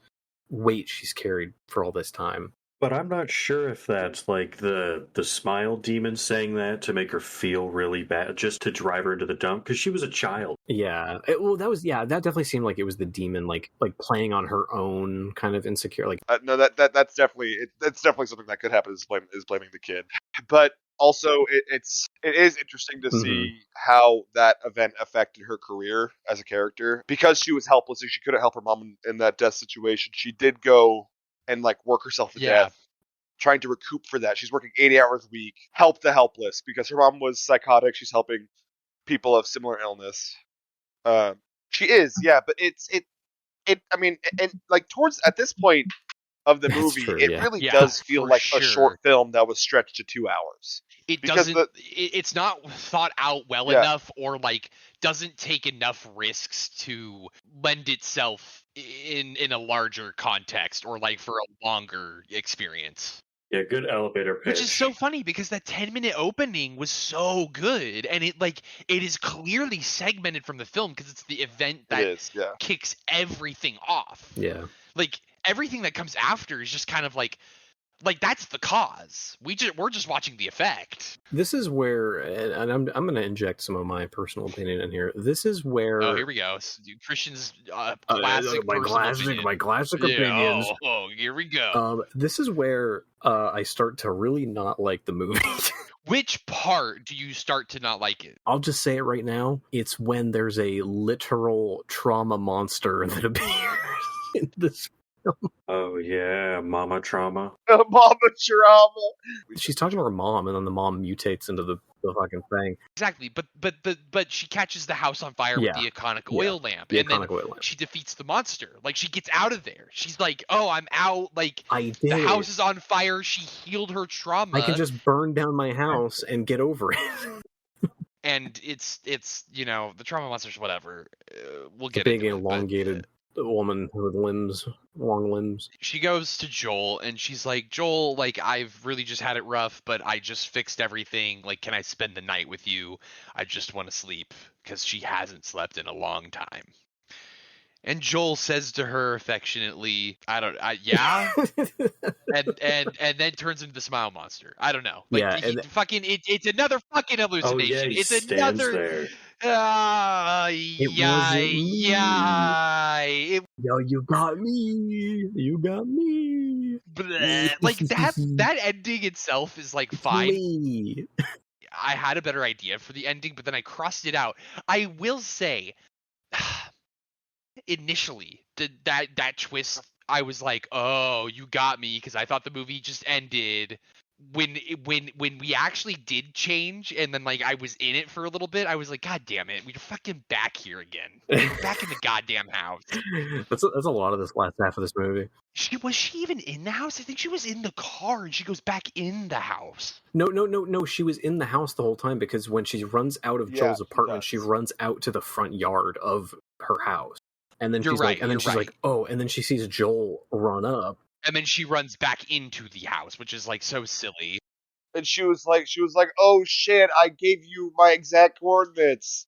weight she's carried for all this time. But I'm not sure if that's like the smile demon saying that to make her feel really bad, just to drive her into the dump, because she was a child. Yeah. That definitely seemed like it was the demon, like playing on her own kind of insecure. Like, no, that's definitely something that could happen. Is blaming the kid, but also it is interesting to see how that event affected her career as a character, because she was helpless and she couldn't help her mom in that death situation. She did go and like work herself to death, trying to recoup for that. She's working 80 hours a week, help the helpless, because her mom was psychotic. She's helping people of similar illness. She is, yeah, but I mean, and like towards at this point of the movie, it really does feel like a short film that was stretched to 2 hours. It's not thought out well enough, or like doesn't take enough risks to lend itself in a larger context, or like for a longer experience. Yeah, good elevator pitch. Which is so funny, because that 10-minute opening was so good, and it is clearly segmented from the film, because it's the event that kicks everything off. Yeah. Like everything that comes after is just kind of like that's the cause. We're just watching the effect. This is where, and I'm going to inject some of my personal opinion in here. This is where. Oh, here we go. Christian's classic my classic opinions. Oh, here we go. This is where I start to really not like the movie. Which part do you start to not like it? I'll just say it right now. It's when there's a literal trauma monster that appears in this. Oh yeah, mama trauma. Mama trauma. She's talking to her mom, and then the mom mutates into the fucking thing. Exactly, but she catches the house on fire with the iconic oil lamp, and then she defeats the monster. Like, she gets out of there. She's like, "Oh, I'm out." Like, the house is on fire. She healed her trauma. I can just burn down my house and get over it. And it's the trauma monsters, whatever. We'll get big elongated. Woman with long limbs. She goes to Joel and she's like, "Joel, like, I've really just had it rough, but I just fixed everything. Like, can I spend the night with you? I just want to sleep," because she hasn't slept in a long time. And Joel says to her affectionately, yeah, and then turns into the smile monster. I don't know. Like, it's another fucking hallucination. Oh, yeah, it's another. There. Yo, you got me. You got me. Like, that ending itself is like fine. I had a better idea for the ending, but then I crossed it out. I will say, initially, that twist, I was like, "Oh, you got me," because I thought the movie just ended. When we actually did change, and then like I was in it for a little bit, I was like, "God damn it, we're fucking back here again. We're back in the goddamn house." That's a lot of this last half of this movie. Was she even in the house? I think she was in the car, and she goes back in the house. No. She was in the house the whole time, because when she runs out of Joel's apartment, she runs out to the front yard of her house, and then she's like, "Oh," and then she sees Joel run up. And then she runs back into the house, which is like so silly. And she was like, "Oh shit, I gave you my exact coordinates."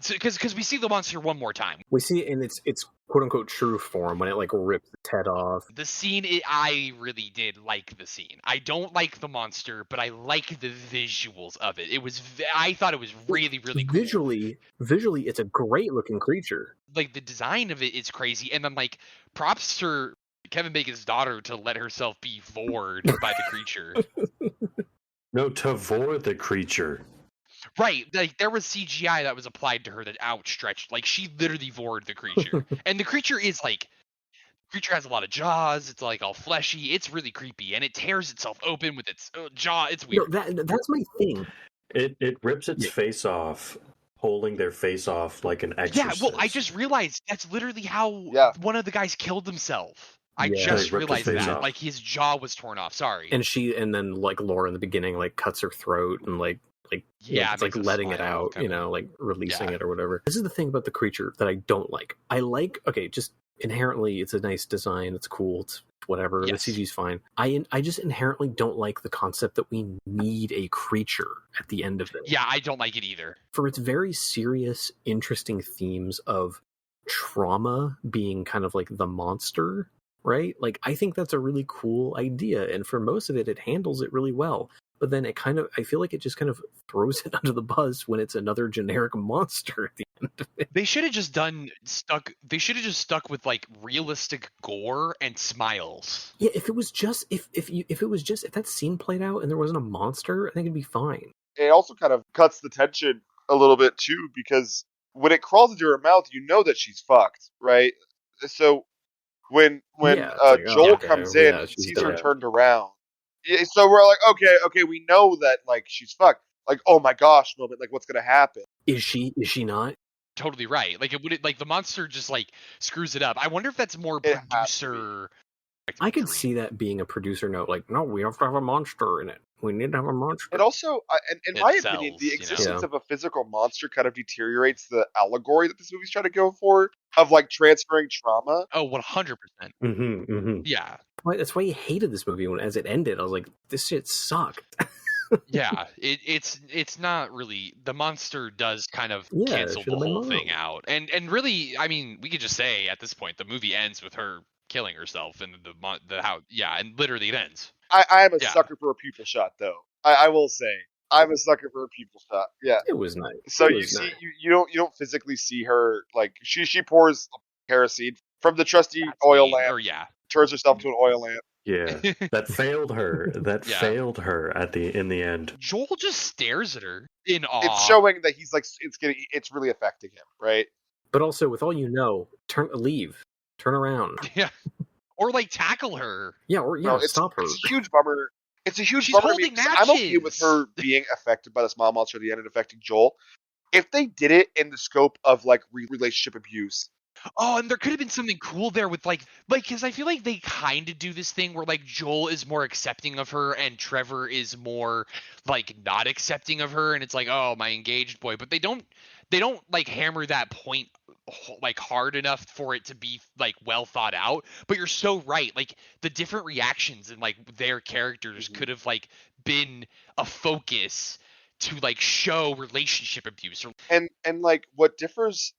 Because we see the monster one more time. We see it in its quote unquote true form when it like rips its head off. The scene, I really did like the scene. I don't like the monster, but I like the visuals of it. I thought it was really, really cool. Visually, it's a great looking creature. Like, the design of it is crazy, and then like props to Kevin Bacon's daughter to let herself be vored by the creature. No, to vor the creature. Right, like there was CGI that was applied to her that outstretched. Like, she literally vored the creature, and the creature is like, creature has a lot of jaws. It's like all fleshy. It's really creepy, and it tears itself open with its jaw. It's weird. No, that's my thing. It rips its face off, holding their face off like an exorcist. Yeah, well, I just realized that's literally how one of the guys killed himself. I just realized that. Off. Like, his jaw was torn off. Sorry. And then like Laura in the beginning like cuts her throat and like it's like letting it out, like releasing it or whatever. This is the thing about the creature that I don't like. I like, just inherently it's a nice design, it's cool, it's whatever, the CG's fine. I just inherently don't like the concept that we need a creature at the end of it. Yeah, I don't like it either. For its very serious, interesting themes of trauma being kind of like the monster, right? Like, I think that's a really cool idea, and for most of it, it handles it really well. But then I feel like it just kind of throws it under the bus when it's another generic monster at the end of it. They should have just stuck with like realistic gore and smiles. Yeah, if it was just if that scene played out and there wasn't a monster, I think it'd be fine. It also kind of cuts the tension a little bit too, because when it crawls into her mouth, you know that she's fucked, right? So when Joel comes in and sees her turned around, so we're like, okay, we know that like she's fucked. Like, oh my gosh, moment, like what's gonna happen? Is she not? Totally right. Like like the monster just like screws it up. I wonder if that's more producer. I could see that being a producer note. Like, no, we have to have a monster in it. We need to have a monster. And also, in my opinion, the existence of a physical monster kind of deteriorates the allegory that this movie's trying to go for of like transferring trauma. Oh, 100%. Yeah. That's why I hated this movie as it ended. I was like, this shit sucked. Yeah, it's not really, the monster does kind of cancel the whole thing out, and really, I mean, we could just say at this point the movie ends with her killing herself, and the how and literally it ends. I am a sucker for a pupil shot, though. I will say I'm a sucker for a pupil shot. Yeah, it was nice. So you don't physically see her, like she pours kerosene from the trusty oil lamp. Turns herself to an oil lamp. Yeah, that failed her. That failed her in the end. Joel just stares at her in awe. It's showing that he's like it's really affecting him, right? But also, with all you know, leave, turn around. Yeah, or like tackle her. Yeah, or stop her. It's a huge bummer. It's a huge She's bummer. Holding matches. I'm okay with her being affected by the small monster at the end and affecting Joel. If they did it in the scope of like relationship abuse. Oh, and there could have been something cool there with like because I feel like they kind of do this thing where like Joel is more accepting of her and Trevor is more like not accepting of her, and it's like, oh, my engaged boy, but they don't like hammer that point like hard enough for it to be like well thought out. But you're so right, like the different reactions and like their characters could have like been a focus to like show relationship abuse. And like what differs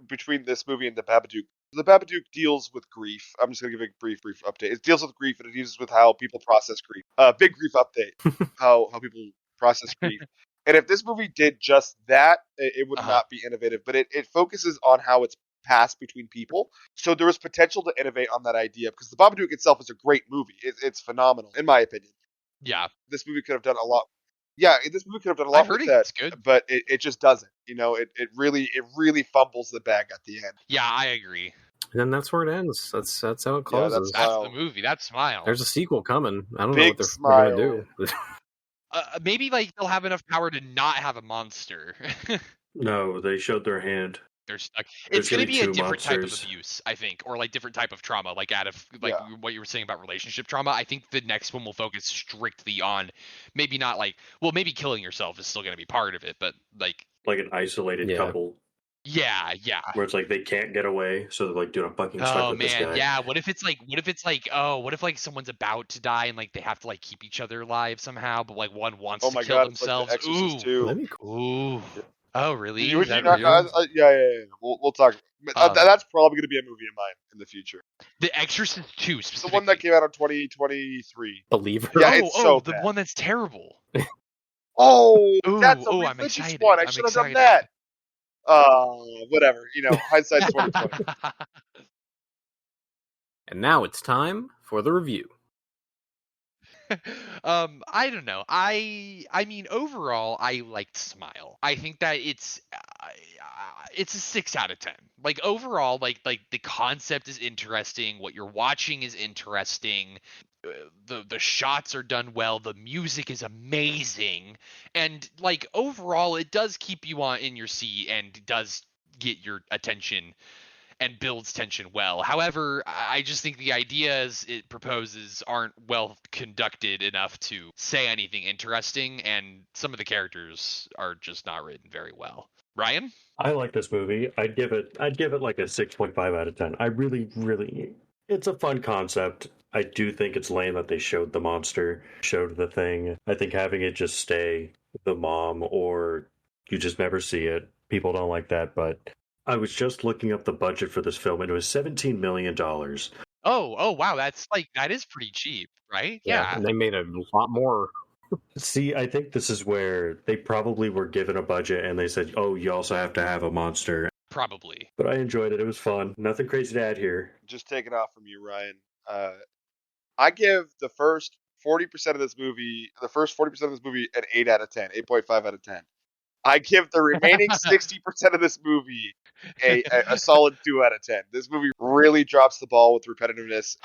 between this movie and the Babadook deals with grief. I'm just going to give a brief update. It deals with grief, and it deals with how people process grief. Big grief update. how people process grief. And if this movie did just that, it would not be innovative. But it focuses on how it's passed between people. So there was potential to innovate on that idea, because the Babadook itself is a great movie. It's phenomenal, in my opinion. Yeah. This movie could have done a lot. Yeah, this movie could have done a lot with that, but it just doesn't. You know, it really fumbles the bag at the end. Yeah, I agree. And then that's where it ends. That's how it closes. That's the movie. That smile. There's a sequel coming. I don't know what they're going to do. Maybe like they'll have enough power to not have a monster. No, they showed their hand. They're stuck. It's going to be a different type of abuse, I think, or like different type of trauma, like out of like what you were saying about relationship trauma. I think the next one will focus strictly on maybe not like, well, maybe killing yourself is still going to be part of it, but like an isolated couple. Yeah. Where it's like they can't get away, so they're like, dude, I'm fucking stuck with this guy. Yeah. What if it's like someone's about to die and like they have to like keep each other alive somehow, but like one wants to kill themselves. Like the Exorcist too. That'd be cool. Ooh. Oh, really? Yeah. We'll talk. That's probably going to be a movie of mine in the future. The Exorcist 2, specifically. The one that came out in 2023. Believer. Yeah, it's so the bad. one that's terrible. That's a I'm excited. one. I should have done that. Whatever. You know, hindsight's 2020. And now it's time for the review. I don't know. I mean, overall, I liked Smile. I think that it's a 6 out of 10. Like overall, like the concept is interesting. What you're watching is interesting. The shots are done well. The music is amazing, and like overall, it does keep you in your seat and does get your attention and builds tension well. However, I just think the ideas it proposes aren't well conducted enough to say anything interesting, and some of the characters are just not written very well. Ryan? I like this movie. I'd give it like a 6.5 out of 10. I really, it's a fun concept. I do think it's lame that they showed the monster, showed the thing. I think having it just stay the mom, or you just never see it. People don't like that, but I was just looking up the budget for this film, and it was $17 million. Oh, wow, that is pretty cheap, right? Yeah. And they made a lot more. See, I think this is where they probably were given a budget and they said, "Oh, you also have to have a monster." Probably. But I enjoyed it. It was fun. Nothing crazy to add here. Just take it off from you, Ryan. I give the first 40% of this movie, an 8 out of 10, 8.5 out of 10. I give the remaining 60% of this movie a solid 2 out of 10. This movie really drops the ball with repetitiveness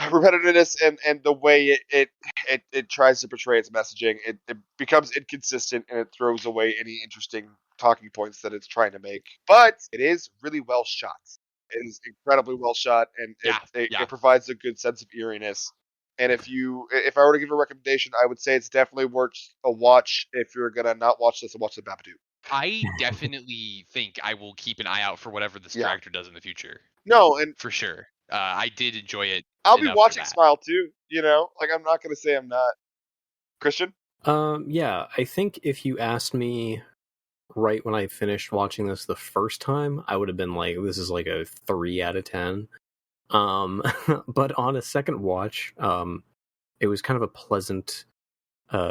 and the way it tries to portray its messaging. It becomes inconsistent and it throws away any interesting talking points that it's trying to make. But it is really well shot. It is incredibly well shot, and it provides a good sense of eeriness. And if I were to give a recommendation, I would say it's definitely worth a watch if you're gonna not watch this and watch the Babadook. I definitely think I will keep an eye out for whatever this director does in the future. No, and for sure, I did enjoy it. I'll be watching Smile too. Like I'm not gonna say I'm not. Christian? Yeah, I think if you asked me right when I finished watching this the first time, I would have been like, this is like a 3 out of 10. But on a second watch, it was kind of a pleasant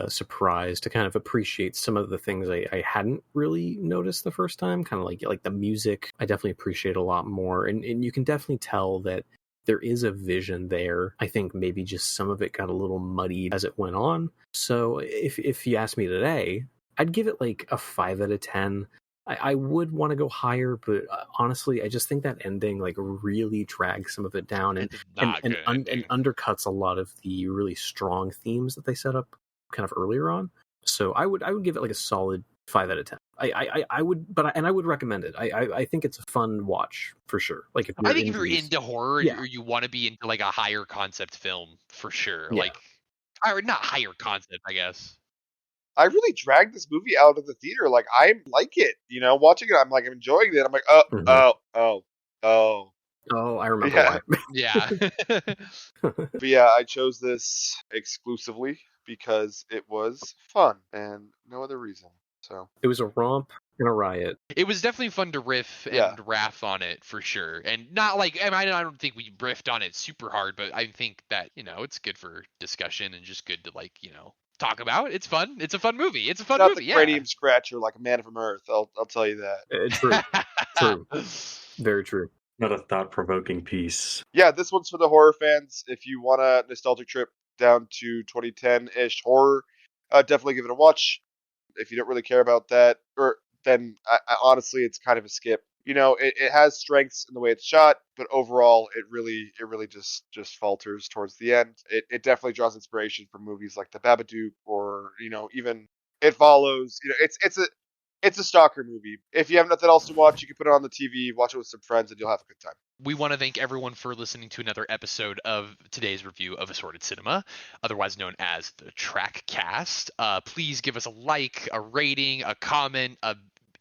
surprise to kind of appreciate some of the things I hadn't really noticed the first time. Kind of like the music, I definitely appreciate a lot more, and you can definitely tell that there is a vision there. I think maybe just some of it got a little muddied as it went on. So if you ask me today, I'd give it like a 5 out of 10. I would want to go higher, but honestly, I just think that ending like really drags some of it down and undercuts a lot of the really strong themes that they set up kind of earlier on. So I would give it like a solid 5 out of 10. I would recommend it. I think it's a fun watch for sure. Like if you're into horror or you want to be into like a higher concept film for sure. Yeah. Or not higher concept, I guess. I really dragged this movie out of the theater. Like I like it, watching it. I'm like, I'm enjoying it. I'm like, I remember why. Yeah. But yeah, I chose this exclusively because it was fun and no other reason. So it was a romp and a riot. It was definitely fun to riff and raff on it for sure, and not like I don't think we riffed on it super hard, but I think that it's good for discussion and just good to talk about. It's fun. It's a fun movie. It's a fun movie. Not the cranium scratcher like a Man from Earth. I'll tell you that. True. Very true. Not a thought-provoking piece. Yeah, this one's for the horror fans. If you want a nostalgic trip down to 2010-ish horror, definitely give it a watch. If you don't really care about that, then I honestly, it's kind of a skip. It has strengths in the way it's shot, but overall, it really just falters towards the end. It definitely draws inspiration from movies like The Babadook or even It Follows. It's a stalker movie. If you have nothing else to watch, you can put it on the TV, watch it with some friends, and you'll have a good time. We want to thank everyone for listening to another episode of today's review of Assorted Cinema, otherwise known as the TRACcast. Please give us a like, a rating, a comment, a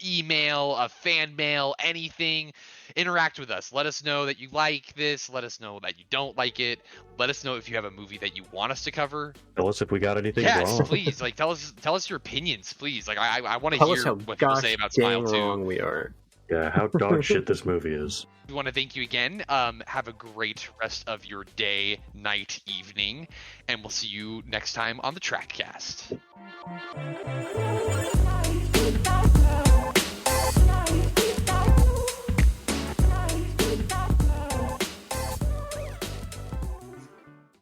email, a fan mail, anything. Interact with us. Let us know that you like this. Let us know that you don't like it. Let us know if you have a movie that you want us to cover. Tell us if we got anything wrong. Yes, please. Tell us your opinions, please. I want to hear what people say about Smile too. Wrong we are. Yeah, how dog shit this movie is. We want to thank you again. Have a great rest of your day, night, evening, and we'll see you next time on the TRACcast.